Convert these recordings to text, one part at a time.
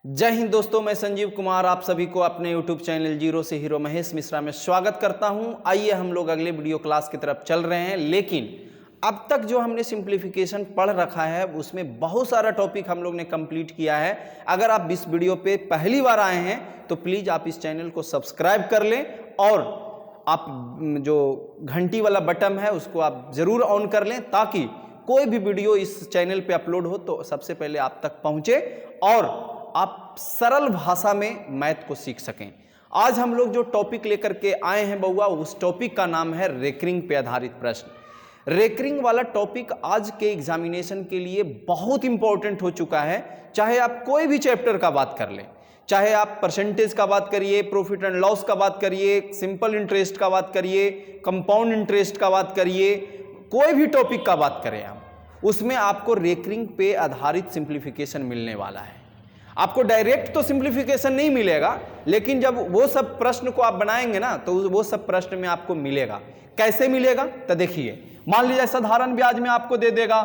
जय हिंद दोस्तों, मैं संजीव कुमार आप सभी को अपने YouTube चैनल जीरो से हीरो महेश मिश्रा में स्वागत करता हूं। आइए हम लोग अगले वीडियो क्लास की तरफ चल रहे हैं। लेकिन अब तक जो हमने सिंप्लीफिकेशन पढ़ रखा है उसमें बहुत सारा टॉपिक हम लोग ने कंप्लीट किया है। अगर आप इस वीडियो पे पहली बार आए हैं तो प्लीज़ आप इस चैनल को सब्सक्राइब कर लें और आप जो घंटी वाला बटन है उसको आप ज़रूर ऑन कर लें ताकि कोई भी वीडियो इस चैनल पे अपलोड हो तो सबसे पहले आप तक पहुँचे और आप सरल भाषा में मैथ को सीख सकें। आज हम लोग जो टॉपिक लेकर के आए हैं बउआ, उस टॉपिक का नाम है रेकरिंग पे आधारित प्रश्न। रेकरिंग वाला टॉपिक आज के एग्जामिनेशन के लिए बहुत इंपॉर्टेंट हो चुका है। चाहे आप कोई भी चैप्टर का बात कर लें, चाहे आप परसेंटेज का बात करिए, प्रॉफिट एंड लॉस का बात करिए, सिंपल इंटरेस्ट का बात करिए, कंपाउंड इंटरेस्ट का बात करिए, कोई भी टॉपिक का बात करें आप, उसमें आपको रेकरिंग पे आधारित सिंप्लीफिकेशन मिलने वाला है। आपको डायरेक्ट तो सिंप्लीफिकेशन नहीं मिलेगा, लेकिन जब वो सब प्रश्न को आप बनाएंगे ना तो वो सब प्रश्न में आपको मिलेगा। कैसे मिलेगा तो देखिए, मान लीजिए साधारण ब्याज में आपको दे देगा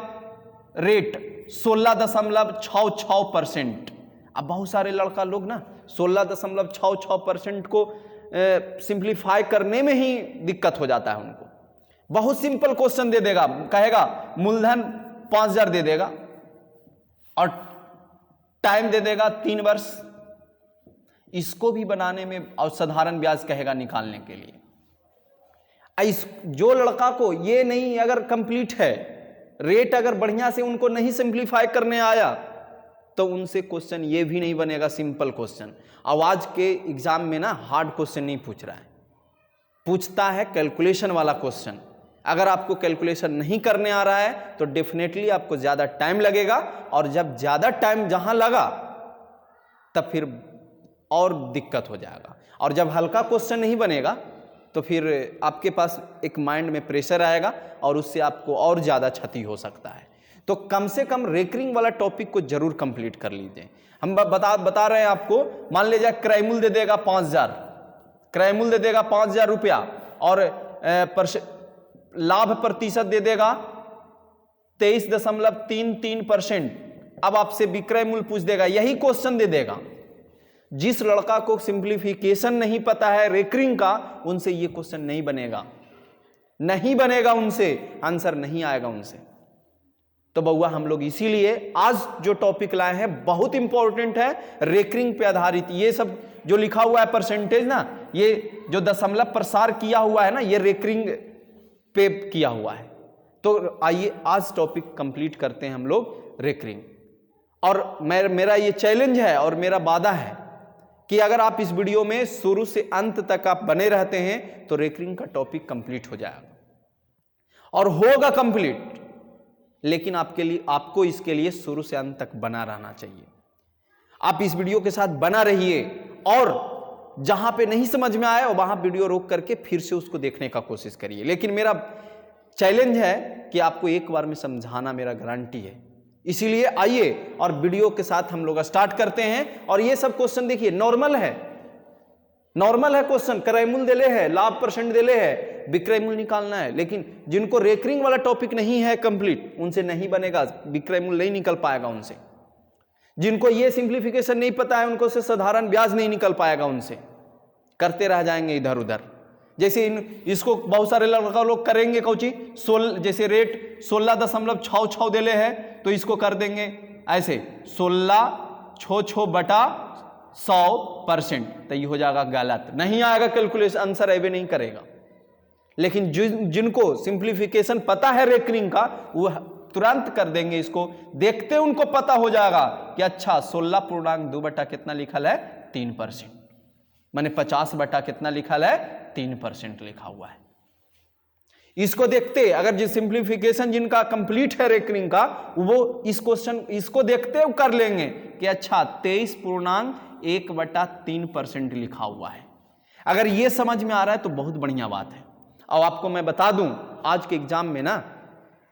रेट 16.66%। अब बहुत सारे लड़का लोग ना 16.66% को सिंप्लीफाई करने में ही दिक्कत हो जाता है उनको। बहुत सिंपल क्वेश्चन दे देगा, कहेगा मूलधन 5,000 दे देगा और टाइम दे देगा 3 वर्ष। इसको भी बनाने में और साधारण ब्याज कहेगा निकालने के लिए। जो लड़का को ये नहीं अगर कंप्लीट है, रेट अगर बढ़िया से उनको नहीं सिंप्लीफाई करने आया तो उनसे क्वेश्चन ये भी नहीं बनेगा सिंपल क्वेश्चन। अब आज के एग्जाम में ना हार्ड क्वेश्चन नहीं पूछ रहा है, पूछता है कैलकुलेशन वाला क्वेश्चन। अगर आपको कैलकुलेशन नहीं करने आ रहा है तो डेफिनेटली आपको ज़्यादा टाइम लगेगा, और जब ज़्यादा टाइम जहाँ लगा तब फिर और दिक्कत हो जाएगा। और जब हल्का क्वेश्चन नहीं बनेगा तो फिर आपके पास एक माइंड में प्रेशर आएगा और उससे आपको और ज़्यादा क्षति हो सकता है। तो कम से कम रेकरिंग वाला टॉपिक को जरूर कंप्लीट कर लीजिए। हम बता रहे हैं आपको, मान लीजिए क्रय मूल्य दे देगा 5,000, क्रय मूल्य दे देगा 5,000 रुपया और लाभ प्रतिशत दे देगा 23.33%। अब आपसे विक्रय मूल्य पूछ देगा, यही क्वेश्चन दे देगा। जिस लड़का को सिंप्लीफिकेशन नहीं पता है रेकरिंग का, उनसे ये क्वेश्चन नहीं बनेगा, नहीं बनेगा, उनसे आंसर नहीं आएगा उनसे। तो बउआ हम लोग इसीलिए आज जो टॉपिक लाए हैं बहुत इंपॉर्टेंट है, रेकरिंग पे आधारित। ये सब जो लिखा हुआ है परसेंटेज ना, ये जो दशमलव प्रसार किया हुआ है ना, ये रेकरिंग पे किया हुआ है। तो आइए आज टॉपिक कंप्लीट करते हैं हम लोग रेकरिंग। और मेरा ये चैलेंज है और मेरा वादा है कि अगर आप इस वीडियो में शुरू से अंत तक आप बने रहते हैं तो रेकरिंग का टॉपिक कंप्लीट हो जाएगा और होगा कंप्लीट। लेकिन आपको इसके लिए शुरू से अंत तक बना रहना चाहिए। आप इस वीडियो के साथ बना रहिए और जहां पे नहीं समझ में आया वहां वीडियो रोक करके फिर से उसको देखने का कोशिश करिए। लेकिन मेरा चैलेंज है कि आपको एक बार में समझाना मेरा गारंटी है। इसीलिए आइए और वीडियो के साथ हम लोग स्टार्ट करते हैं। और ये सब क्वेश्चन देखिए नॉर्मल है, नॉर्मल है क्वेश्चन। क्रय मूल्य देले है, लाभ परसेंट देले है, विक्रय मूल्य निकालना है। लेकिन जिनको रेकरिंग वाला टॉपिक नहीं है कंप्लीट, उनसे नहीं बनेगा, विक्रय मूल्य नहीं निकल पाएगा उनसे। जिनको ये सिंप्लीफिकेशन नहीं पता है उनको से साधारण ब्याज नहीं निकल पाएगा, उनसे करते रह जाएंगे इधर उधर। जैसे इसको बहुत सारे लड़का लोग करेंगे कौची, जैसे रेट 16.66 देले है तो इसको कर देंगे ऐसे 16/100%। तो ये हो जाएगा गलत, नहीं आएगा कैलकुलेशन, आंसर ऐवे नहीं करेगा। लेकिन जिनको सिंप्लीफिकेशन पता है रेकरिंग का, वो तुरंत कर देंगे। इसको देखते उनको पता हो जाएगा कि अच्छा 16.2 बटा कितना लिखल है 3%, माने 50 बटा कितना लिखल है 3% लिखा हुआ है। इसको देखते अगर जिस सिंप्लीफिकेशन जिनका कंप्लीट है रेकरिंग का, वो इस क्वेश्चन इसको देखते हुए कर लेंगे कि अच्छा 23.1/3% लिखा हुआ है। अगर ये समझ में आ रहा है तो बहुत बढ़िया बात है। और आपको मैं बता दूं, आज के एग्जाम में ना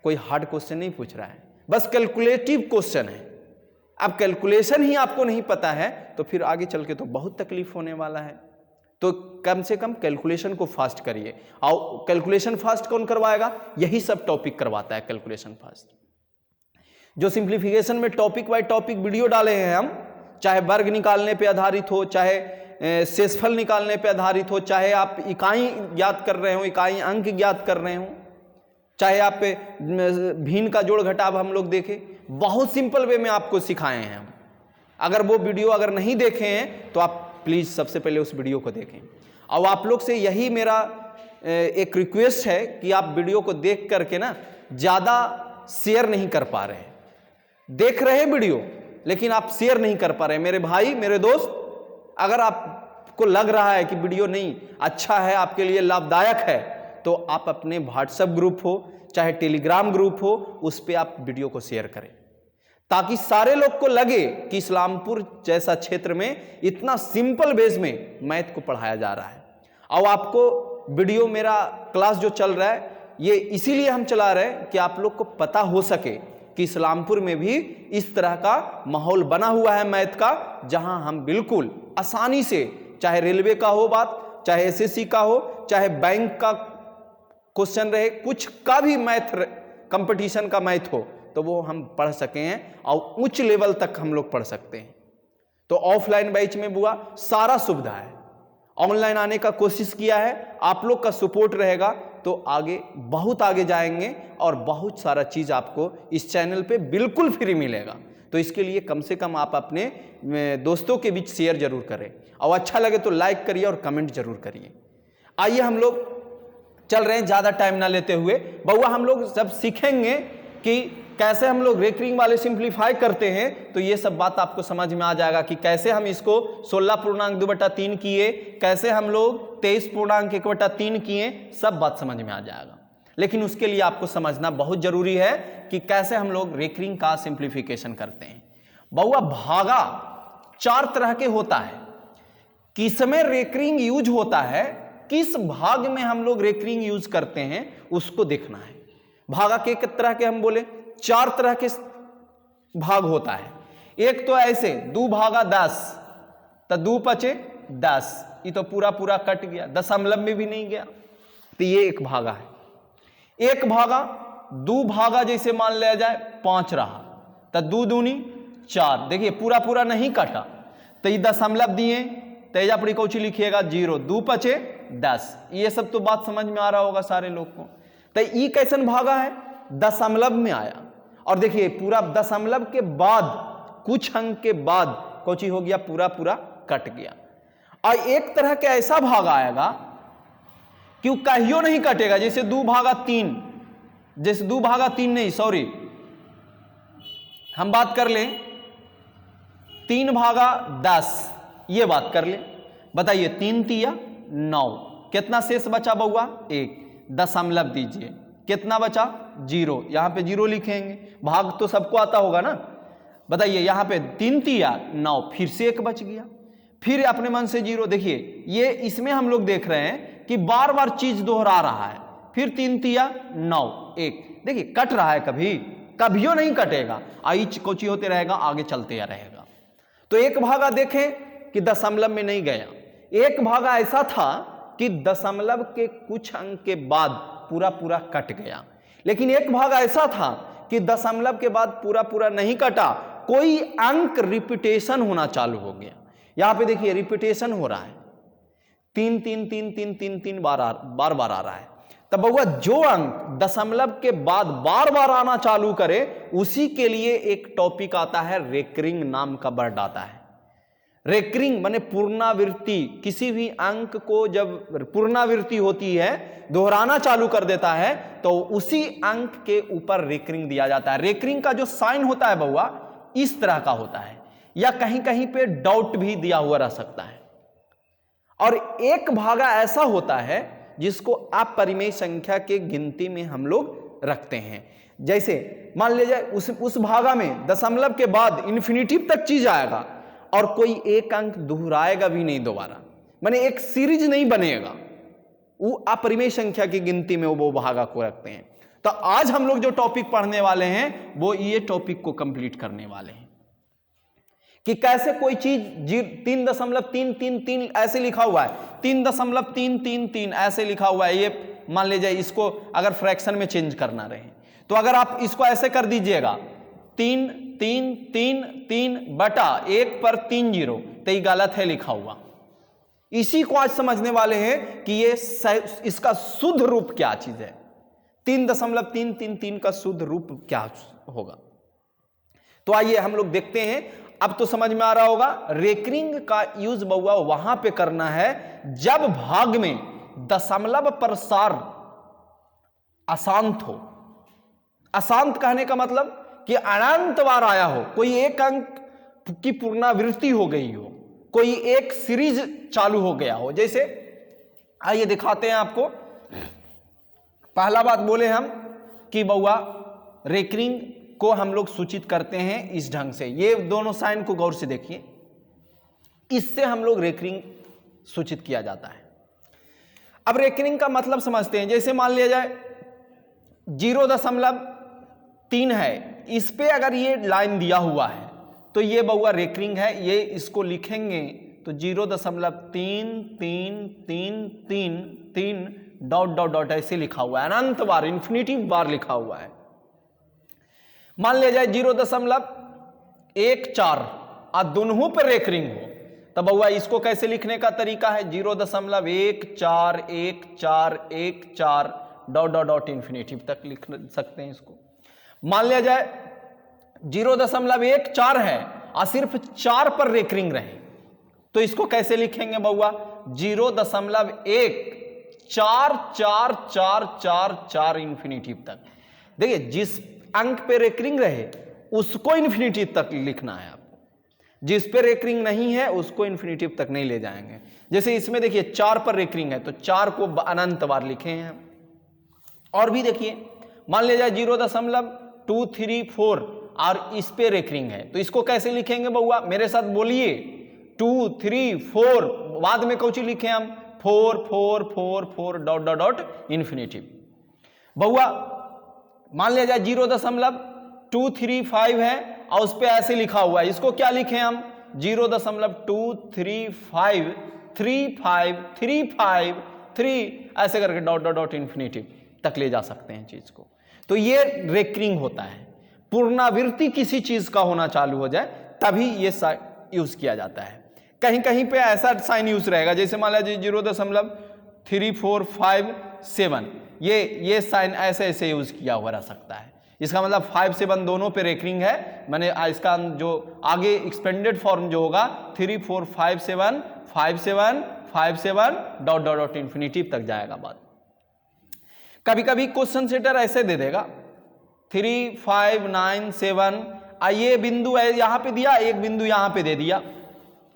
कोई हार्ड क्वेश्चन नहीं पूछ रहा है, बस कैलकुलेटिव क्वेश्चन है। अब कैलकुलेशन ही आपको नहीं पता है तो फिर आगे चल के तो बहुत तकलीफ होने वाला है। तो कम से कम कैलकुलेशन को फास्ट करिए। और कैलकुलेशन फास्ट कौन करवाएगा? यही सब टॉपिक करवाता है कैलकुलेशन फास्ट। जो सिंप्लीफिकेशन में टॉपिक बाय टॉपिक वीडियो डाले हैं हम, चाहे वर्ग निकालने पे आधारित हो, चाहे शेषफल निकालने पे आधारित हो, चाहे आप इकाई ज्ञात कर रहे हो, इकाई अंक ज्ञात कर रहे हो, चाहे आप भिन्न का जोड़ घटाव हम लोग देखें, बहुत सिंपल वे में आपको सिखाए हैं हम। अगर वो वीडियो अगर नहीं देखे हैं तो आप प्लीज़ सबसे पहले उस वीडियो को देखें। और आप लोग से यही मेरा एक रिक्वेस्ट है कि आप वीडियो को देख करके ना ज़्यादा शेयर नहीं कर पा रहे हैं, देख रहे हैं वीडियो लेकिन आप शेयर नहीं कर पा रहे हैं। मेरे भाई, मेरे दोस्त, अगर आपको लग रहा है कि वीडियो नहीं अच्छा है, आपके लिए लाभदायक है, तो आप अपने व्हाट्सएप ग्रुप हो चाहे टेलीग्राम ग्रुप हो, उस पर आप वीडियो को शेयर करें, ताकि सारे लोग को लगे कि इस्लामपुर जैसा क्षेत्र में इतना सिंपल वेज में मैथ को पढ़ाया जा रहा है। और आपको वीडियो मेरा क्लास जो चल रहा है ये इसीलिए हम चला रहे हैं कि आप लोग को पता हो सके कि इस्लामपुर में भी इस तरह का माहौल बना हुआ है मैथ का, जहां हम बिल्कुल आसानी से, चाहे रेलवे का हो बात, चाहे एसएससी का हो, चाहे बैंक का क्वेश्चन रहे, कुछ का भी मैथ कंपटीशन का मैथ हो, तो वो हम पढ़ सके हैं और उच्च लेवल तक हम लोग पढ़ सकते हैं। तो ऑफलाइन बैच में बुआ सारा सुविधा है, ऑनलाइन आने का कोशिश किया है, आप लोग का सपोर्ट रहेगा तो आगे बहुत आगे जाएंगे और बहुत सारा चीज़ आपको इस चैनल पे बिल्कुल फ्री मिलेगा। तो इसके लिए कम से कम आप अपने दोस्तों के बीच शेयर जरूर करें और अच्छा लगे तो लाइक करिए और कमेंट जरूर करिए। आइए हम लोग चल रहे हैं, ज़्यादा टाइम ना लेते हुए। बउआ हम लोग जब सीखेंगे कि कैसे हम लोग रेकरिंग वाले सिंप्लीफाई करते हैं, तो ये सब बात आपको समझ में आ जाएगा कि कैसे हम इसको 16.2/3 किए, कैसे हम लोग 23.1/3 किए, सब बात समझ में आ जाएगा। लेकिन उसके लिए आपको समझना बहुत जरूरी है कि कैसे हम लोग रेकरिंग का सिंप्लीफिकेशन करते हैं। बउआ भागा 4 तरह के होता है, किसमें रेकरिंग यूज होता है, किस भाग में हम लोग रेकरिंग यूज करते हैं, उसको देखना है। भागा के कितने तरह के हम बोले, 4 तरह के भाग होता है। एक तो ऐसे 2 भागा 10, तो 2 पचे 10, ये तो पूरा पूरा कट गया, दशमलव में भी नहीं गया, तो ये एक भागा है। एक भागा 2 भागा जैसे मान लिया जाए 5 रहा, तो 2 दूनी 4, देखिए पूरा पूरा नहीं कटा, तो ये दशमलव दिए, तेजा पड़ी कौची लिखिएगा 0, 2 पचे 10। ये सब तो बात समझ में आ रहा होगा सारे लोग को। तो ये कैसन भागा है, दशमलव में आया, और देखिए पूरा दशमलव के बाद कुछ अंक के बाद कौची हो गया, पूरा पूरा कट गया। और एक तरह के ऐसा भाग आएगा कि वो कहियो नहीं कटेगा, जैसे 2 भागा 3, जैसे 2 भागा 3 नहीं, सॉरी, हम बात कर लें 3 भागा 10, ये बात कर ले। बताइए 3 तिया 9, कितना शेष बचा बउआ, 1, दशमलव दीजिए, कितना बचा 0, यहां पे 0 लिखेंगे, भाग तो सबको आता होगा ना। बताइए यहां पे 3 तिया 9, फिर से 1 बच गया, फिर अपने मन से 0। देखिए ये इसमें हम लोग देख रहे हैं कि बार बार चीज दोहरा रहा है, फिर 3 तिया 9, 1, देखिए कट रहा है, कभी कभियो नहीं कटेगा, आई कोची होते रहेगा, आगे चलते रहेगा। तो एक भागा देखें कि दशमलव में नहीं गया, एक भागा ऐसा था कि दशमलव के कुछ अंक के बाद पूरा पूरा कट गया, लेकिन एक भाग ऐसा था कि दशमलव के बाद पूरा पूरा नहीं कटा, कोई अंक रिपीटेशन होना चालू हो गया। यहां पे देखिए रिपीटेशन हो रहा है, 3 3 3 3 3 3 बार बार आ रहा है। तब बउआ जो अंक दशमलव के बाद बार बार आना चालू करे, उसी के लिए एक टॉपिक आता है, रेकरिंग नाम का वर्ड आता है। रेकरिंग माने पुनरावृत्ति, किसी भी अंक को जब पुनरावृत्ति होती है, दोहराना चालू कर देता है, तो उसी अंक के ऊपर रेकरिंग दिया जाता है। रेकरिंग का जो साइन होता है बउआ इस तरह का होता है, या कहीं कहीं पे डॉट भी दिया हुआ रह सकता है। और एक भागा ऐसा होता है जिसको अपरिमेय संख्या के गिनती में हम लोग रखते हैं। जैसे मान लीजिए उस भागा में दशमलव के बाद इन्फिनिटिव तक चीज आएगा और कोई एक अंक दोहराएगा भी नहीं दोबारा, माने एक सीरीज नहीं बनेगा, वो अपरिमेय संख्या की गिनती में वो भागा को रखते हैं। तो आज हम लोग जो टॉपिक पढ़ने वाले हैं वो ये टॉपिक को कंप्लीट करने वाले हैं कि कैसे कोई चीज 3.333 ऐसे लिखा हुआ है, 3.333 ऐसे लिखा हुआ है, ये मान लीजिए इसको अगर फ्रैक्शन में चेंज करना रहे तो अगर आप इसको ऐसे कर दीजिएगा 3 3 3 3 बटा 1 पर 3 जीरो, तो ये गलत है लिखा हुआ। इसी को आज समझने वाले हैं कि ये इसका शुद्ध रूप क्या चीज है। 3.333 का शुद्ध रूप क्या होगा। तो आइए हम लोग देखते हैं। अब तो समझ में आ रहा होगा, रेकरिंग का यूज बउआ वहां पे करना है जब भाग में दशमलव प्रसार अशांत हो। अशांत कहने का मतलब कि अनंत बार आया हो, कोई एक अंक की पुनरावृत्ति हो गई हो, कोई एक सीरीज चालू हो गया हो। जैसे आइए दिखाते हैं आपको। पहला बात बोले हम कि बउआ रेकरिंग को हम लोग सूचित करते हैं इस ढंग से। ये दोनों साइन को गौर से देखिए, इससे हम लोग रेकरिंग सूचित किया जाता है। अब रेकरिंग का मतलब समझते हैं। जैसे मान लिया जाए 0.3 है, इस पे अगर ये लाइन दिया हुआ है तो ये बउआ रेकरिंग है। ये इसको लिखेंगे तो 0.3333 डॉट डॉट डॉट ऐसे लिखा हुआ है, अनंत बार, इन्फिनिटिव बार लिखा हुआ है। मान लिया जाए 0.14 और दोनों पर रेकरिंग हो, तब बउआ इसको कैसे लिखने का तरीका है, 0.141414 डॉट डॉट डॉट इन्फिनिटिव तक लिख सकते हैं इसको। मान लिया जाए 0.14 है और सिर्फ 4 पर रेकरिंग रहे, तो इसको कैसे लिखेंगे बउआ, 0.144444 इन्फिनिटिव तक। देखिए जिस अंक पे रेकरिंग रहे उसको इन्फिनिटिव तक लिखना है आपको, जिस पे रेकरिंग नहीं है उसको इन्फिनिटिव तक नहीं ले जाएंगे। जैसे इसमें देखिए 4 पर रेकरिंग है तो 4 को अनंत बार लिखे हैं। और भी देखिए, मान लिया जाए 0.234 और इस पे रेकरिंग है, तो इसको कैसे लिखेंगे बउआ, मेरे साथ बोलिए, 2 3 4 बाद में कौची लिखे हम, 4 4 4 4 डॉट डॉट डॉट इन्फिनिटिव। बउआ मान लिया जाए 0.235 है और उस पे ऐसे लिखा हुआ है, इसको क्या लिखे हम, 0.2353535 ऐसे करके डॉट डॉट डॉट इन्फिनिटिव तक ले जा सकते हैं चीज को। तो ये रेकरिंग होता है। पुनरावृत्ति किसी चीज का होना चालू हो जाए तभी ये यूज किया जाता है। कहीं कहीं पे ऐसा साइन यूज रहेगा, जैसे मान लीजिए 0.3457, ये साइन ऐसे ऐसे यूज किया हुआ रह सकता है। इसका मतलब 5 7 दोनों पे रेकरिंग है। मैंने इसका जो आगे एक्सपेंडेड फॉर्म जो होगा 3 4 5 7 5 7 5 7 डॉट डॉट डॉट इन्फिनिटिव तक जाएगा बात। कभी कभी क्वेश्चन सेटर ऐसे दे देगा 3 5 9 7, ये बिंदु है यहां पे दिया, एक बिंदु यहां पे दे दिया,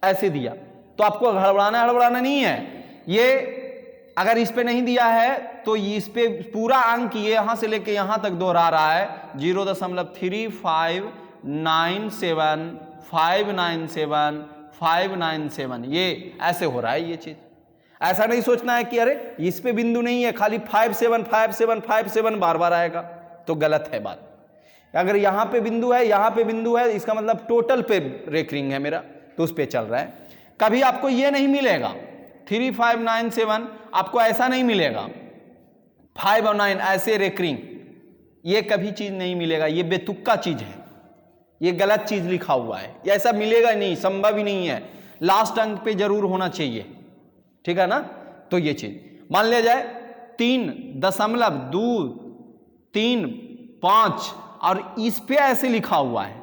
ऐसे दिया, तो आपको हड़बड़ाना नहीं है। ये अगर इस पे नहीं दिया है तो इस पे पूरा अंक ये यहां से लेके यहां तक दोहरा रहा है, 0.3597 597 597, ये ऐसे हो रहा है। ये चीज ऐसा नहीं सोचना है कि अरे इस पे बिंदु नहीं है, खाली 5 7 5 7 5 7 बार बार आएगा, तो गलत है बात। अगर यहां पे बिंदु है, यहां पे बिंदु है, इसका मतलब टोटल पे रेकरिंग है मेरा, तो उस पे चल रहा है। कभी आपको ये नहीं मिलेगा 3 5 9 7, आपको ऐसा नहीं मिलेगा 5 और 9 ऐसे रेकरिंग, ये कभी चीज नहीं मिलेगा, ये बेतुक्का चीज है, ये गलत चीज लिखा हुआ है, ये ऐसा मिलेगा नहीं, संभव ही नहीं है। लास्ट अंक पे जरूर होना चाहिए, ठीक है ना। तो ये चीज मान लिया जाए 3.235 और इस पे ऐसे लिखा हुआ है,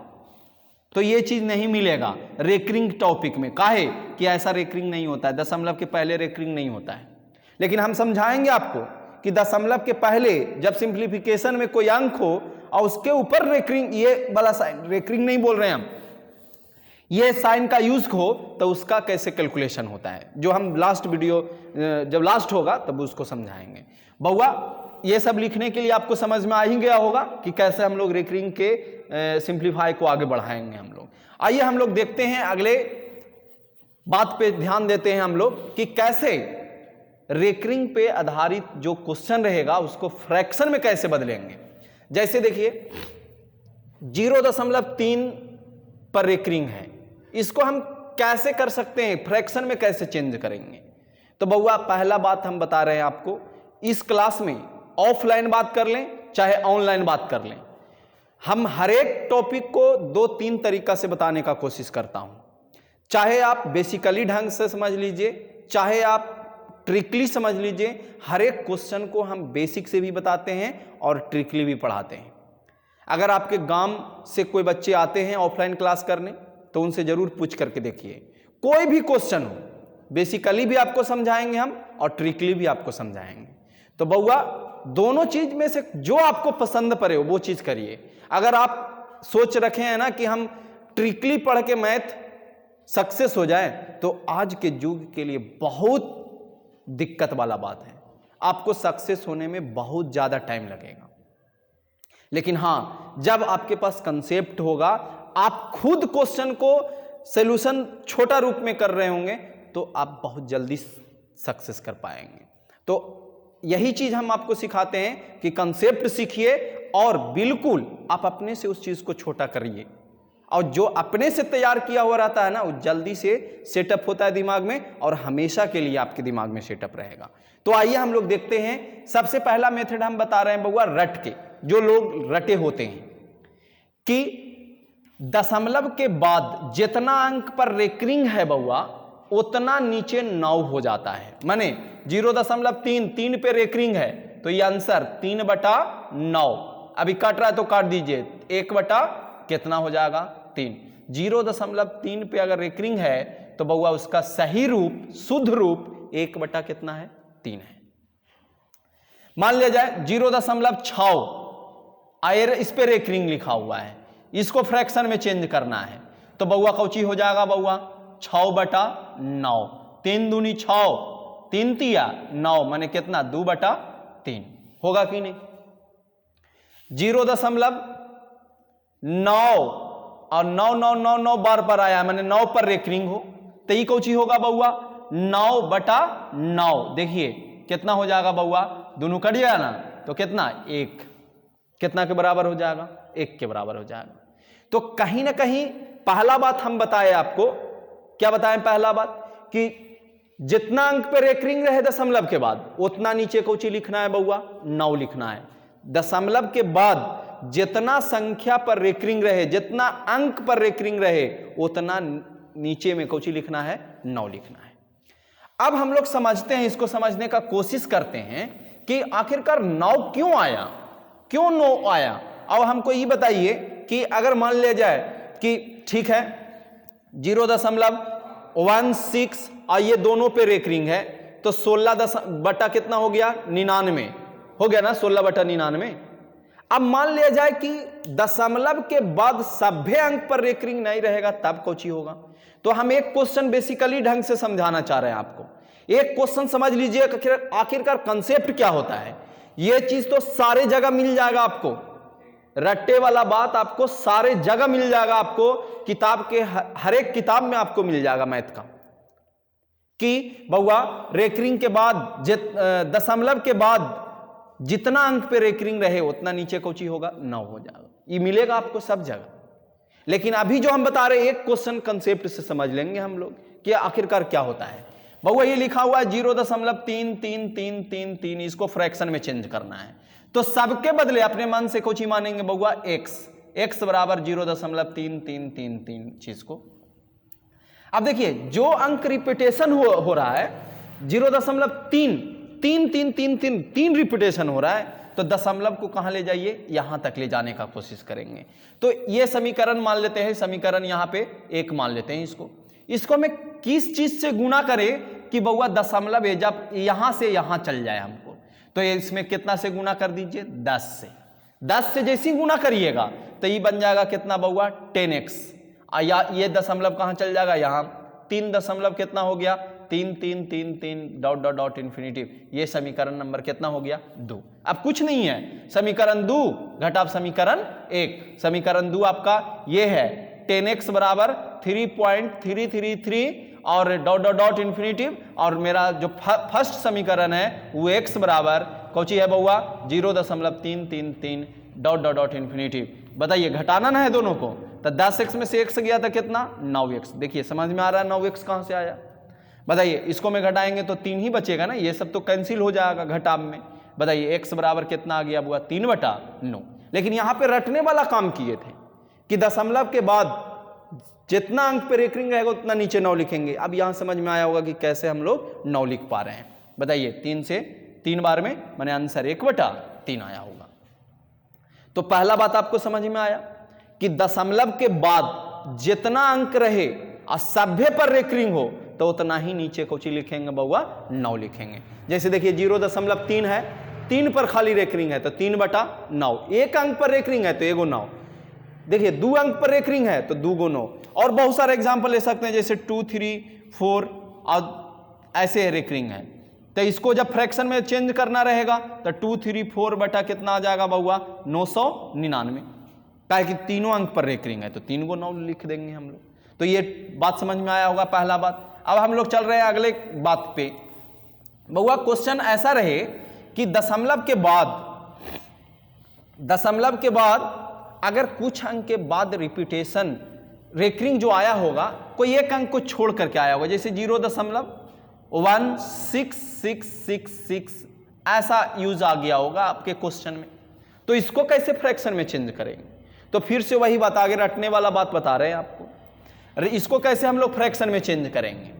तो ये चीज नहीं मिलेगा रेकरिंग टॉपिक में। काहे कि ऐसा रेकरिंग नहीं होता है, दशमलव के पहले रेकरिंग नहीं होता है। लेकिन हम समझाएंगे आपको कि दशमलव के पहले जब सिंप्लीफिकेशन में कोई अंक हो और उसके ऊपर रेकरिंग, ये वाला साइन रेकरिंग नहीं बोल रहे हैं हम, ये साइन का यूज हो तो उसका कैसे कैलकुलेशन होता है, जो हम लास्ट वीडियो जब लास्ट होगा तब उसको समझाएंगे। बउआ ये सब लिखने के लिए आपको समझ में आ ही गया होगा कि कैसे हम लोग रेकरिंग के सिंप्लीफाई को आगे बढ़ाएंगे हम लोग। आइए हम लोग देखते हैं, अगले बात पे ध्यान देते हैं हम लोग कि कैसे रेकरिंग पे आधारित जो क्वेश्चन रहेगा उसको फ्रैक्शन में कैसे बदलेंगे। जैसे देखिए 0.3 पर रेकरिंग है, इसको हम कैसे कर सकते हैं, फ्रैक्शन में कैसे चेंज करेंगे। तो बउआ पहला बात हम बता रहे हैं आपको, इस क्लास में ऑफलाइन बात कर लें चाहे ऑनलाइन बात कर लें, हम हर एक टॉपिक को 2-3 तरीका से बताने का कोशिश करता हूं, चाहे आप बेसिकली ढंग से समझ लीजिए, चाहे आप ट्रिकली समझ लीजिए। हर एक क्वेश्चन को हम बेसिक से भी बताते हैं और ट्रिकली भी पढ़ाते हैं। अगर आपके गांव से कोई बच्चे आते हैं ऑफलाइन क्लास करने तो उनसे जरूर पूछ करके देखिए, कोई भी क्वेश्चन हो बेसिकली भी आपको समझाएंगे हम और ट्रिकली भी आपको समझाएंगे। तो बउआ दोनों चीज में से जो आपको पसंद पड़े वो चीज करिए। अगर आप सोच रखे हैं ना कि हम ट्रिकली पढ़ के मैथ सक्सेस हो जाए, तो आज के युग के लिए बहुत दिक्कत वाला बात है। आपको सक्सेस होने में बहुत ज्यादा टाइम लगेगा, लेकिन हां जब आपके पास कंसेप्ट होगा, आप खुद क्वेश्चन को सॉल्यूशन छोटा रूप में कर रहे होंगे, तो आप बहुत जल्दी सक्सेस कर पाएंगे। तो यही चीज हम आपको सिखाते हैं कि कंसेप्ट सीखिए और बिल्कुल आप अपने से उस चीज को छोटा करिए, और जो अपने से तैयार किया हुआ रहता है ना, वो जल्दी से सेटअप होता है दिमाग में और हमेशा के लिए आपके दिमाग में सेटअप रहेगा। तो आइए हम लोग देखते हैं। सबसे पहला मेथड हम बता रहे हैं बउआ रट के, जो लोग रटे होते हैं कि दशमलव के बाद जितना अंक पर रेकरिंग है बउआ उतना नीचे 9 हो जाता है। माने 0.3 3 पे रेकरिंग है, तो ये आंसर 3/9। अभी काट रहा है तो काट दीजिए, 1 कितना हो जाएगा 3। 0.3 पे अगर रेकरिंग है तो बउआ उसका सही रूप शुद्ध रूप 1 कितना है 3 है। मान लिया जाए 0.6 आयर इस पे रेकरिंग लिखा हुआ है, इसको फ्रैक्शन में चेंज करना है, तो बउआ कौची हो जाएगा बउआ 6/9। 3 दूनी 6, 3 तिया 9, माने कितना 2/3 होगा कि नहीं। 0.9 और 9 बार पर आया, मैंने 9 पर रेकरिंग हो, तो ये कौची होगा बउआ 9/9। देखिए कितना हो जाएगा बउआ, दोनों कट जाएगा ना, तो कितना 1, कितना के बराबर हो जाएगा 1 के बराबर हो जाएगा। तो कहीं ना कहीं पहला बात हम बताए आपको, क्या बताएं पहला बात, कि जितना अंक पे रेकरिंग रहे दशमलव के बाद उतना नीचे कौची लिखना है बउआ 9 लिखना है। दशमलव के बाद जितना संख्या पर रेकरिंग रहे, जितना अंक पर रेकरिंग रहे, उतना नीचे में कौची लिखना है 9 लिखना है। अब हम लोग समझते हैं, इसको समझने का कोशिश करते हैं कि आखिरकार 9 क्यों आया, क्यों 9 आया। अब हमको ये बताइए कि अगर मान लिया जाए कि ठीक है 0.16 और ये दोनों पे रेकरिंग है, तो 16 कितना हो गया 99 हो गया ना, 16/99। अब मान लिया जाए कि दशमलव के बाद सभ्य अंक पर रेकरिंग नहीं रहेगा, तब कौची होगा। तो हम एक क्वेश्चन बेसिकली ढंग से समझाना चाह रहे हैं आपको। एक क्वेश्चन समझ लीजिए, आखिरकार कंसेप्ट क्या होता है। यह चीज तो सारे जगह मिल जाएगा आपको, रट्टे वाला बात आपको सारे जगह मिल जाएगा, आपको किताब के हर एक किताब में आपको मिल जाएगा मैथ का, कि बउआ रेकरिंग के बाद दशमलव के बाद जितना अंक पे रेकरिंग रहे उतना नीचे कौची होगा 9 हो जाएगा। ये मिलेगा आपको सब जगह। लेकिन अभी जो हम बता रहे हैं एक क्वेश्चन कंसेप्ट से समझ लेंगे हम लोग कि आखिरकार क्या होता है। बउआ ये लिखा हुआ है 0.333333, इसको फ्रैक्शन में चेंज करना है, तो सबके बदले अपने मन से कौची मानेंगे बउआ x बराबर 0.3333 चीज को। अब देखिए जो अंक रिपीटेशन हो रहा है 0.3 रिपीटेशन हो रहा है, तो दशमलव को कहां ले जाइए, यहां तक ले जाने का कोशिश करेंगे। तो ये समीकरण मान लेते हैं, समीकरण यहां पे 1 मान लेते हैं। इसको हमें किस चीज से गुणा करें कि बउआ दशमलव जब यहां से यहां चल जाए हमको, तो ये इसमें कितना से गुणा कर दीजिए 10 से। 10 से जैसे ही गुणा करिएगा तो ये बन जाएगा कितना बउआ 10x, या ये दशमलव कहां चल जाएगा यहाँ 3 दशमलव कितना हो गया 3 इन्फिनिटिव। ये समीकरण नंबर कितना हो गया 2। अब कुछ नहीं है, समीकरण 2 घटाव समीकरण 1, समीकरण 2 आपका ये है 10x बराबर 3.333 और इन्फिनिटिव, और मेरा जो फर्स्ट समीकरण है वो x बराबर कौची है बउआ 0.333 इन्फिनिटिव। बताइए घटाना ना है दोनों को, तो 10x में से x गया था कितना 9x। देखिए समझ में आ रहा है 9x कहां से आया। बताइए इसको में घटाएंगे तो 3 ही बचेगा ना, ये सब तो कैंसिल हो जाएगा घटाव में। बताइए x बराबर कितना आ गया बुआ 3/9। लेकिन यहां पे रटने वाला काम किए थे कि दशमलव के बाद जितना अंक पे रेकरिंग रहेगा उतना नीचे 9 लिखेंगे। अब यहां समझ में आया होगा कि कैसे हम लोग 9 लिख पा रहे हैं। बताइए 3 से 3 बार में माने आंसर 1/3 आया होगा। तो पहला बात आपको समझ में आया कि दशमलव के बाद जितना अंक रहे और सभ्य पर रेकरिंग हो तो उतना ही नीचे कोची लिखेंगे बउआ 9 लिखेंगे। जैसे देखिए 0.3 है, 3 पर खाली रेकरिंग है तो 3/9, 1 अंक पर रेकरिंग है तो 1 9, देखिए 2 अंक पर रेकरिंग है तो 2 9, और बहुत सारे एग्जाम्पल ले सकते हैं जैसे 2 3 4 और ऐसे रेकरिंग है। तो इसको जब फ्रैक्शन में चेंज करना रहेगा तो 2 3 4 बटा कितना आ जाएगा बउआ 999, क्या कि तीनों अंक पर रेकरिंग है तो 3 को 9 लिख देंगे हम लोग। तो ये बात समझ में आया होगा पहला बात। अब हम लोग चल रहे हैं अगले बात पे। बउआ क्वेश्चन ऐसा रहे कि दशमलव के बाद अगर कुछ अंक के बाद रिपीटेशन रेकरिंग जो आया होगा कोई एक अंक को छोड़ करके आया होगा, जैसे 0.16666 ऐसा यूज आ गया होगा आपके क्वेश्चन में, तो इसको कैसे फ्रैक्शन में चेंज करेंगे? तो फिर से वही बात, आगे रटने वाला बात बता रहे हैं आपको। अरे इसको कैसे हम लोग फ्रैक्शन में चेंज करेंगे?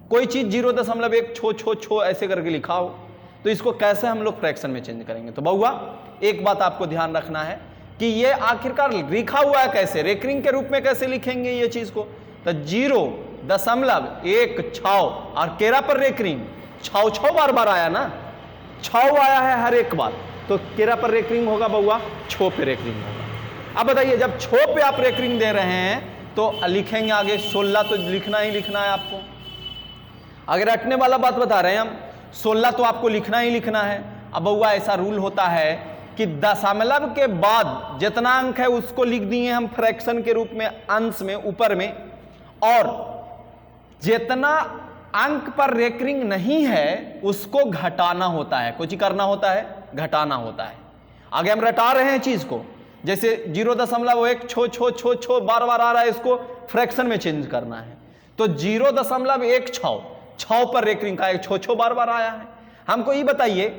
कोई चीज 0.1 छो ऐसे करके लिखा हो तो इसको कैसे हम लोग फ्रैक्शन में चेंज करेंगे? तो बउआ एक बात आपको ध्यान रखना है कि ये आखिरकार लिखा हुआ है कैसे, रेकरिंग के रूप में कैसे लिखेंगे ये चीज को। तो 0.16 और केरा पर रेकरिंग 6 बार आया ना, 6 आया है हर एक बार, तो केरा पर रेकरिंग होगा बउआ 6 पे रेकरिंग होगा। अब बताइए जब 6 पे आप रेकरिंग दे रहे हैं तो लिखेंगे आगे 16, तो लिखना ही लिखना है आपको। अगर रटने वाला बात बता रहे हैं हम, 16 तो आपको लिखना ही लिखना है। अब बउआ ऐसा रूल होता है कि दशमलव के बाद जितना अंक है उसको लिख दिए हम फ्रैक्शन के रूप में अंश में ऊपर में, और जितना अंक पर रेकरिंग नहीं है उसको घटाना होता है, कुछ करना होता है, घटाना होता है। आगे हम रटा रहे हैं चीज को, जैसे 0.1 छो बार आ रहा है, इसको फ्रैक्शन में चेंज करना है। तो 0.16 6 पर रेकरिंग का एक छो बार आया है। हमको ये बताइए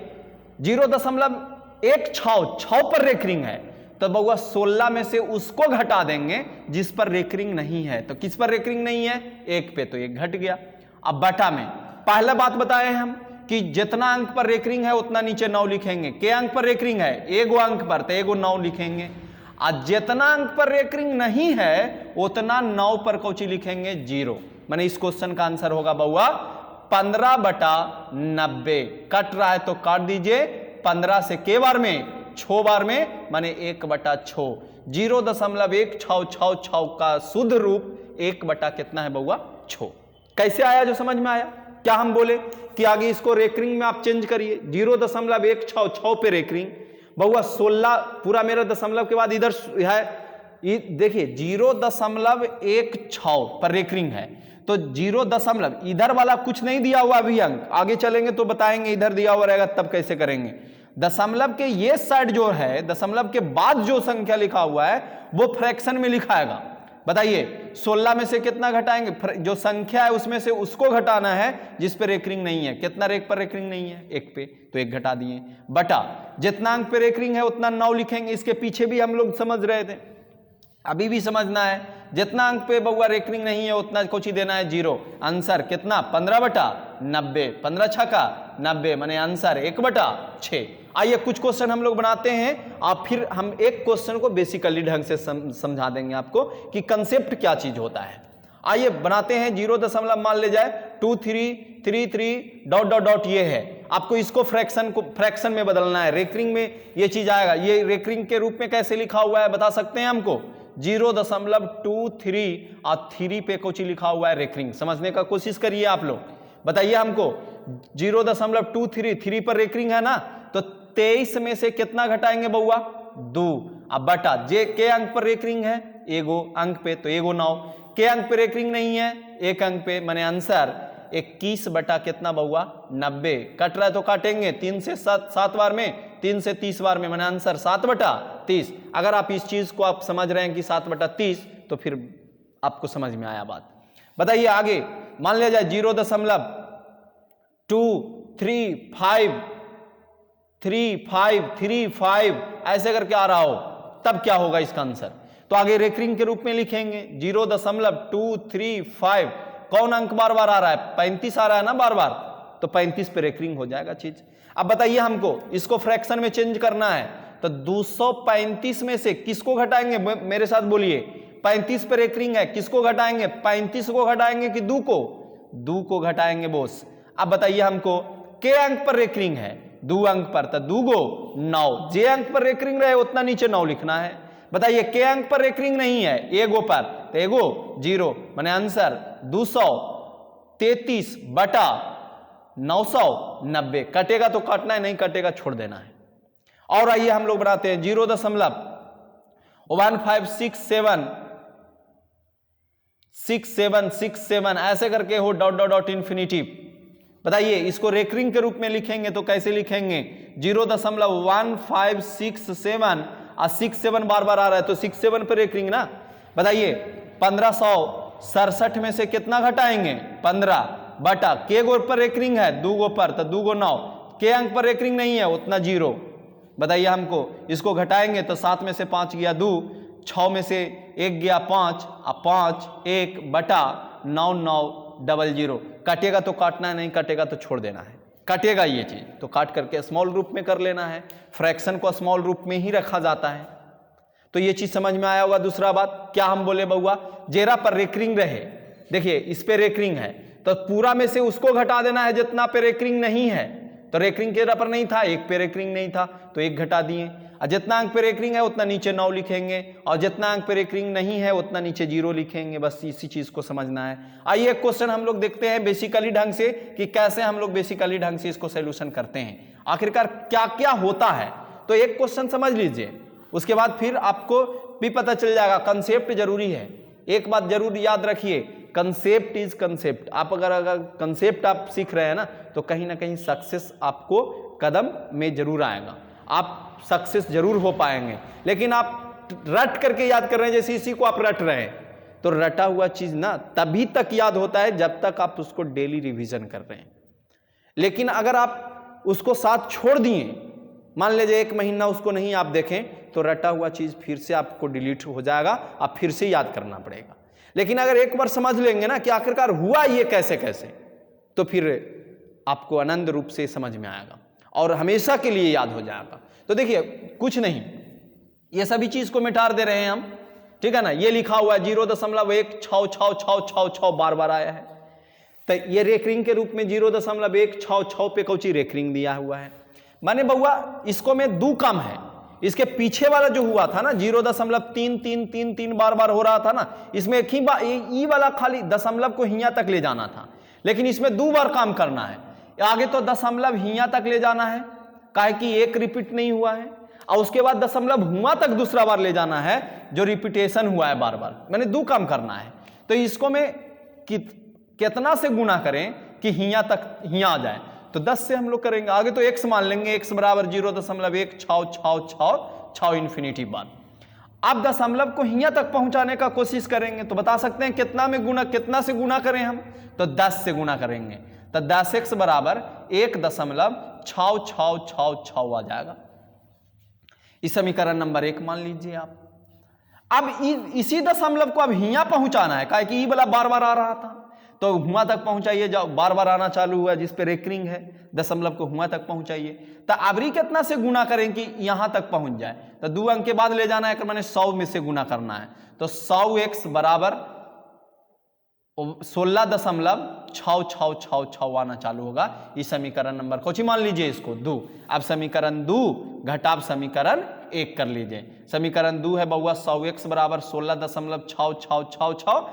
0.16 पर रेकरिंग है तो बउआ 16 में से उसको घटा देंगे जिस पर रेकरिंग नहीं है। तो किस पर रेकरिंग नहीं है? 1 पे, तो 1 घट गया। अब बटा में पहला बात बताए हम कि जितना अंक पर रेकरिंग है उतना नीचे 9 लिखेंगे। के अंक पर रेकरिंग है? 1 अंक पर, तो 1 9 लिखेंगे। और जितना अंक पर रेकरिंग नहीं है उतना 9 पर कौची लिखेंगे? 0। माने इस क्वेश्चन का आंसर होगा बउआ 15/90। कट रहा है तो काट दीजिए, 15 से के बार में 6 बार में, माने 1/6। 0.166 का शुद्ध रूप 1 कितना है बउआ 6। कैसे आया जो समझ में आया? क्या हम बोले कि आगे इसको रेकरिंग में आप चेंज करिए, 0.166 पे रेकरिंग बउआ 16 पूरा मेरा दशमलव के बाद इधर है, देखिए 0.16 पर रेकरिंग है तो 0 इधर वाला कुछ नहीं दिया हुआ अभी अंक, आगे चलेंगे तो बताएंगे इधर दिया हुआ रहेगा तब कैसे करेंगे। दशमलव के ये साइड जो है, दशमलव के बाद जो संख्या लिखा हुआ है वो फ्रैक्शन में लिखाएगा। बताइए 16 में से कितना घटाएंगे? जो संख्या है उसमें से उसको घटाना है जिस पे रेकरिंग नहीं है। कितना रेक पर रेकरिंग नहीं है? 1 पे, तो 1 घटा दिए। बटा जितना अंक पे रेकरिंग है उतना 9 लिखेंगे। इसके पीछे भी हम लोग समझ रहे थे, अभी भी समझना है। जितना अंक पे बउआ रेकरिंग नहीं है उतना कुछ ही देना है 0। आंसर कितना? 15/90। 15 छका 90, माने आंसर 1/6। आइए कुछ क्वेश्चन हम लोग बनाते हैं और फिर हम एक क्वेश्चन को बेसिकली ढंग से समझा देंगे आपको कि कंसेप्ट क्या चीज होता है। आइए बनाते हैं। 0 मान ले जाए 2333 ... ये है, आपको इसको फ्रैक्शन में बदलना है। रेकरिंग में ये चीज आएगा, ये रेकरिंग के रूप में कैसे लिखा हुआ है बता सकते हैं हमको? 0.23 और 3 पे कुछ लिखा हुआ है रेकरिंग। समझने का कोशिश करिए आप लोग, बताइए हमको 0.23 3 पर रेकरिंग है ना, तो 23 में से कितना घटाएंगे बउआ? 2। अब बटा जे के अंक पर रेकरिंग है 1 अंक पे, तो 1 9। के अंक पे रेकरिंग नहीं है 1 अंक पे, माने आंसर 21 बटा कितना बउआ? 90। कट रहा है तो काटेंगे 3 से 7 बार में, 3 से 30 बार में, माने आंसर 7/30। अगर आप इस चीज को आप समझ रहे हैं कि 7/30 तो फिर आपको समझ में आया बात। बताइए आगे मान लिया जाए 0.235 ऐसे करके आ रहा हो, तब क्या होगा इसका आंसर? तो आगे रेकरिंग के रूप में लिखेंगे 0.235। कौन अंक बार बार आ रहा है? 35 आ रहा है ना बार बार, तो 35 पे रेकरिंग हो जाएगा चीज। अब बताइए हमको इसको फ्रैक्शन में चेंज करना है, तो 235 में से किसको घटाएंगे? मेरे साथ बोलिए, 35 पे रेकरिंग है, किसको घटाएंगे? 35 को घटाएंगे कि 2 को? 2 को घटाएंगे बोस। अब बताइए हमको के अंक पर रेकरिंग है? 2 अंक पर, तो 2 गो 9। जे अंक पर रेकरिंग रहे उतना नीचे 9 लिखना है। बताइए के अंक पर रेकरिंग नहीं है, एगो पर, तो एगो 0, माने आंसर 233 बटा 990। कटेगा तो काटना है, नहीं कटेगा छोड़ देना है। और आइए हम लोग बनाते हैं 0.15676767 ऐसे करके हो डॉट डॉट डॉट इंफिनिटी। बताइए इसको रेकरिंग के रूप में लिखेंगे तो कैसे लिखेंगे? 0.1567 और 67 बार बार आ रहा है तो 67 पर रेकरिंग ना। बताइए 1567 में से कितना घटाएंगे? 15 बटा के गो पर रेकरिंग है? 2 गो पर, तो 2 गो 9। के अंक पर रेकरिंग नहीं है उतना 0। बताइए हमको इसको घटाएंगे तो 7 में से 5 गया 2, 6 में से 1 गया 5 और 5 1 बटा 9900। काटेगा तो काटना है, नहीं कटेगा तो छोड़ देना है। कटेगा ये चीज तो काट करके स्मॉल रूप में कर लेना है। फ्रैक्शन को स्मॉल रूप में ही रखा जाता है। तो ये चीज समझ में आया होगा। दूसरा बात क्या हम बोले बउआ? जेरा पर रेकरिंग रहे, देखिए इस पे रेकरिंग है तो पूरा में से उसको घटा देना है जितना पे रेकरिंग नहीं है। तो रेकरिंग जेरा पर नहीं था, 1 पे रेकरिंग नहीं था तो 1 घटा दिए, और जितना अंक पे रेकरिंग है उतना नीचे 9 लिखेंगे, और जितना अंक पे रेकरिंग नहीं है उतना नीचे 0 लिखेंगे। बस इसी चीज को समझना है। आइए एक क्वेश्चन हम लोग देखते हैं बेसिकली ढंग से कि कैसे हम लोग बेसिकली ढंग से इसको सोल्यूशन करते हैं, आखिरकार क्या क्या होता है। तो एक क्वेश्चन समझ लीजिए, उसके बाद फिर आपको भी पता चल जाएगा। कंसेप्ट जरूरी है, एक बात जरूर याद रखिए, कंसेप्ट इज कंसेप्ट। आप अगर कंसेप्ट आप सीख रहे हैं ना तो कहीं ना कहीं सक्सेस आपको कदम में जरूर आएगा, आप सक्सेस जरूर हो पाएंगे। लेकिन आप रट करके याद कर रहे हैं, जैसे इसी को आप रट रहे हैं, तो रटा हुआ चीज ना तभी तक याद होता है जब तक आप उसको डेली रिवीजन कर रहे हैं। लेकिन अगर आप उसको साथ छोड़ दिए, मान लीजिए 1 महीना उसको नहीं आप देखें, तो रटा हुआ चीज फिर से आपको डिलीट हो जाएगा, आप फिर से याद करना पड़ेगा। लेकिन अगर एक बार समझ लेंगे ना कि आखिरकार हुआ ये कैसे कैसे, तो फिर आपको आनंद रूप से समझ में आएगा और हमेशा के लिए याद हो जाएगा। तो देखिए कुछ नहीं, ये सभी चीज को मिटा दे रहे हैं हम, ठीक है ना। ये लिखा हुआ है 0.16666 बार बार आया है, तो ये रेकरिंग के रूप में 0.166 पे कौची रेकरिंग दिया हुआ है। माने बउआ इसको में 2 कम है, इसके पीछे वाला जो हुआ था ना 0.3333 बार बार हो रहा था ना, इसमें एक ही बार ई वाला खाली दशमलव को हिया तक ले जाना था, लेकिन इसमें 2 बार काम करना है। आगे तो दशमलव हिया तक ले जाना है, काहे कि 1 रिपीट नहीं हुआ है, और उसके बाद दशमलव हुआ तक दूसरा बार ले जाना है जो रिपीटेशन हुआ है बार बार, मैंने 2 काम करना है। तो इसको में कितना से गुना करें कि हिया तक हिया आ जाए, तो 10 से हम लोग करेंगे। आगे तो x मान लेंगे, x बराबर 0.16666 इंफिनिटी बार। अब दशमलव को हिया तक पहुंचाने का कोशिश करेंगे तो बता सकते हैं कितना में गुना, कितना से गुना करें हम, तो 10 से गुना करेंगे, तो 10x बराबर 1.6666 आ जाएगा। इस समीकरण नंबर 1 मान लीजिए आप। अब इसी दशमलव को अब हिया पहुंचाना है, काहे कि ई वाला बार बार आ रहा था, तो हुआ तक पहुंचाइए, जाओ बार बार आना चालू हुआ जिस पे रेकरिंग है, दशमलव को हुआ तक पहुंचाइए। तो अबरी कितना से गुना करें कि यहां तक पहुंच जाए, तो 2 अंक के बाद ले जाना है, मैंने 100 में से गुना करना है, तो 100x बराबर 16.6666 आना चालू होगा। इस समीकरण नंबर को मान लीजिए इसको 2। अब समीकरण 2 घटाव समीकरण 1 कर लीजिए। समीकरण 2 है बउआ 100x बराबर 16.6666।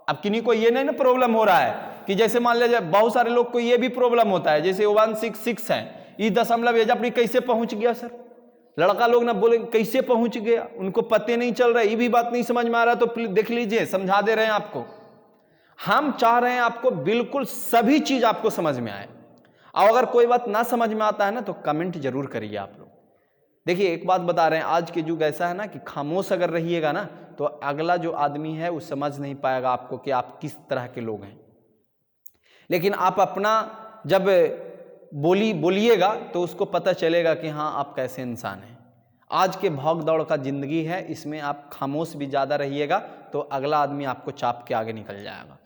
अब किन्हीं को ये नहीं ना प्रॉब्लम हो रहा है कि जैसे मान लीजिए बहुत सारे लोग को ये भी प्रॉब्लम होता है, जैसे 166 है, ये दशमलव एजपरी कैसे पहुंच गया सर, लड़का लोग ना बोले कैसे पहुंच गया, उनको पते नहीं चल रहा, ये भी बात नहीं समझ में आ रहा, तो देख लीजिए समझा दे रहे हैं आपको। हम चाह रहे हैं आपको बिल्कुल सभी चीज आपको समझ में आए, और अगर कोई बात ना समझ में आता है ना तो कमेंट जरूर करिए आप लोग। देखिए एक बात बता रहे हैं, आज के युग ऐसा है ना कि खामोश अगर रहिएगा ना तो अगला जो आदमी है वो समझ नहीं पाएगा आपको कि आप किस तरह के लोग हैं। लेकिन आप अपना जब बोलिएगा तो उसको पता चलेगा कि हाँ आप कैसे इंसान हैं, आज के भाग दौड़ का ज़िंदगी है, इसमें आप खामोश भी ज़्यादा रहिएगा तो अगला आदमी आपको चाप के आगे निकल जाएगा।